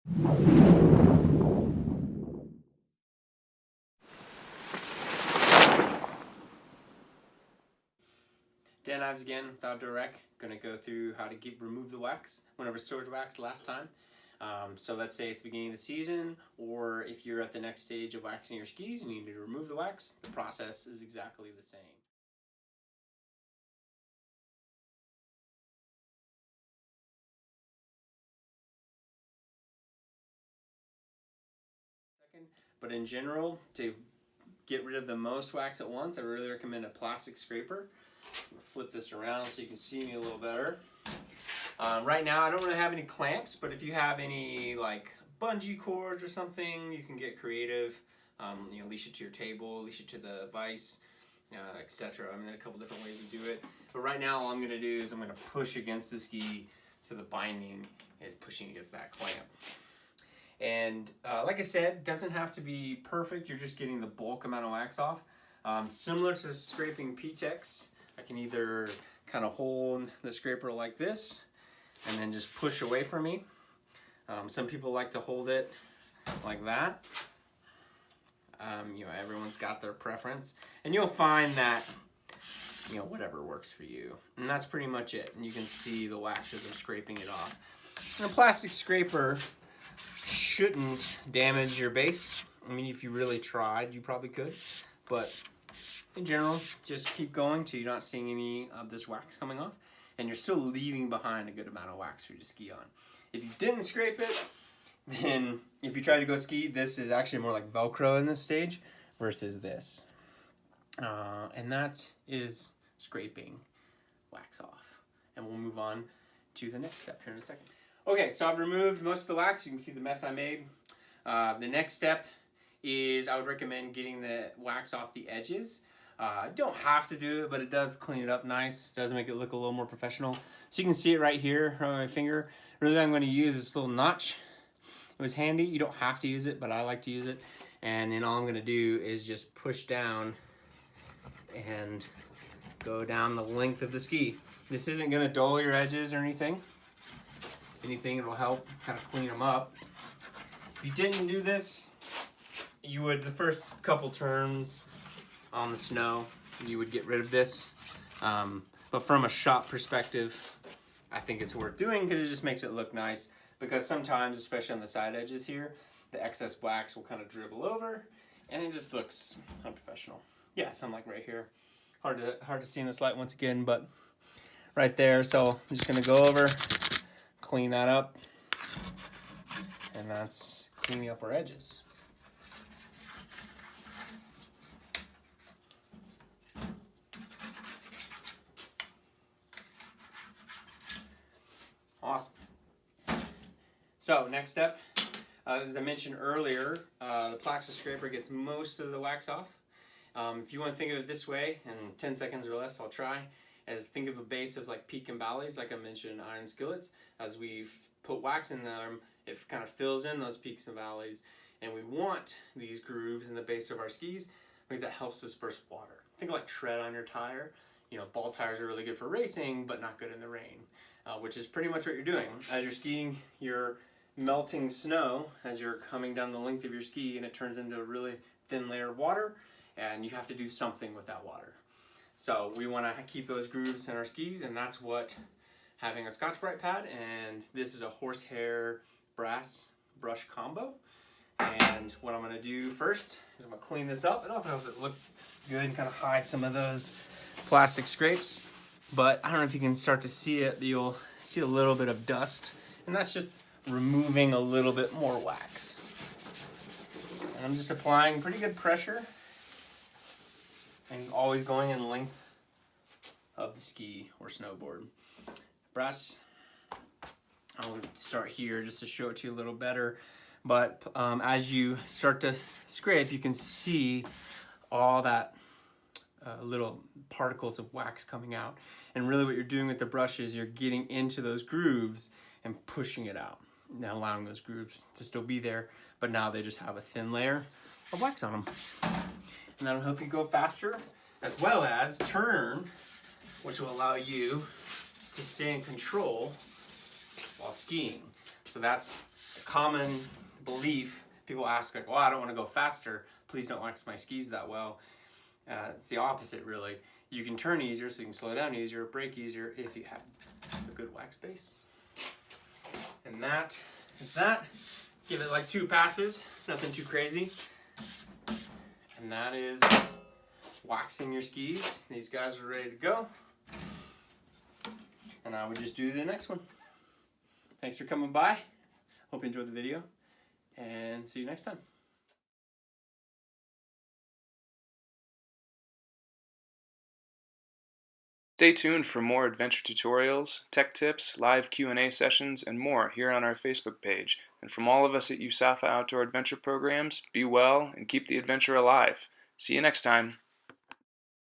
Dan Ives again with Outdoor Rec. Going to go through how to remove the wax when I restored wax last time. So let's say it's the beginning of the season, or if you're at the next stage of waxing your skis and you need to remove the wax, the process is exactly the same. But in general, to get rid of the most wax at once, I really recommend a plastic scraper. I'm going to flip this around so you can see me a little better. Right now I don't really have any clamps, but if you have any like bungee cords or something, you can get creative. Leash it to your table, leash it to the vise, etc. I mean, there's a couple different ways to do it. But right now all I'm going to do is I'm going to push against the ski so the binding is pushing against that clamp. And like I said, doesn't have to be perfect. You're just getting the bulk amount of wax off. Similar to scraping P-Tex, I can either kind of hold the scraper like this and then just push away from me. Some people like to hold it like that. Everyone's got their preference. And you'll find that, whatever works for you. And that's pretty much it. And you can see the wax as I'm scraping it off. And a plastic scraper shouldn't damage your base. I mean, if you really tried, you probably could. But in general, just keep going till you're not seeing any of this wax coming off. And you're still leaving behind a good amount of wax for you to ski on. If you didn't scrape it, then if you try to go ski, this is actually more like Velcro in this stage versus this. And that is scraping wax off. And we'll move on to the next step here in a second. Okay, so I've removed most of the wax. You can see the mess I made. The next step is I would recommend getting the wax off the edges. You don't have to do it, but it does clean it up nice. It does make it look a little more professional. So you can see it right here on my finger. Really, I'm going to use this little notch. It was handy. You don't have to use it, but I like to use it. And then all I'm going to do is just push down and go down the length of the ski. This isn't going to dull your edges or anything. If anything, it'll help kind of clean them up. If you didn't do this, you would, the first couple turns on the snow, you would get rid of this. But from a shop perspective, I think it's worth doing because it just makes it look nice. Because sometimes, especially on the side edges here, the excess wax will kind of dribble over and it just looks unprofessional. Yeah, so I'm like right here. Hard to see in this light once again, but right there. So I'm just gonna go over, clean that up, and that's cleaning up our edges. Awesome. So next step, as I mentioned earlier, the plastic scraper gets most of the wax off. If you want to think of it this way, in 10 seconds or less, I'll try, as think of a base of like peak and valleys, like I mentioned, iron skillets. As we put wax in them, it kind of fills in those peaks and valleys. And we want these grooves in the base of our skis because that helps disperse water. Think of like tread on your tire. Ball tires are really good for racing, but not good in the rain, which is pretty much what you're doing. As you're skiing, you're melting snow as you're coming down the length of your ski, and it turns into a really thin layer of water, and you have to do something with that water. So we want to keep those grooves in our skis, and that's what having a Scotch-Brite pad, and this is a horsehair brass brush combo. And what I'm going to do first is I'm going to clean this up. It also helps it look good and kind of hide some of those plastic scrapes. But I don't know if you can start to see it, but you'll see a little bit of dust, and that's just removing a little bit more wax. And I'm just applying pretty good pressure and always going in length of the ski or snowboard. Brass, I'll start here just to show it to you a little better. But as you start to scrape, you can see all that little particles of wax coming out. And really what you're doing with the brush is you're getting into those grooves and pushing it out. Now allowing those grooves to still be there, but now they just have a thin layer of wax on them. And that'll help you go faster, as well as turn, which will allow you to stay in control while skiing. So that's common belief. People ask like, well, I don't want to go faster. Please don't wax my skis that well. It's the opposite, really. You can turn easier, so you can slow down easier, brake easier if you have a good wax base. And that is that. Give it like 2 passes, nothing too crazy. And that is waxing your skis. These guys are ready to go. And I would just do the next one. Thanks for coming by. Hope you enjoyed the video, and see you next time. Stay tuned for more adventure tutorials, tech tips, live Q&A sessions, and more here on our Facebook page. And from all of us at USAFA Outdoor Adventure Programs, be well and keep the adventure alive. See you next time.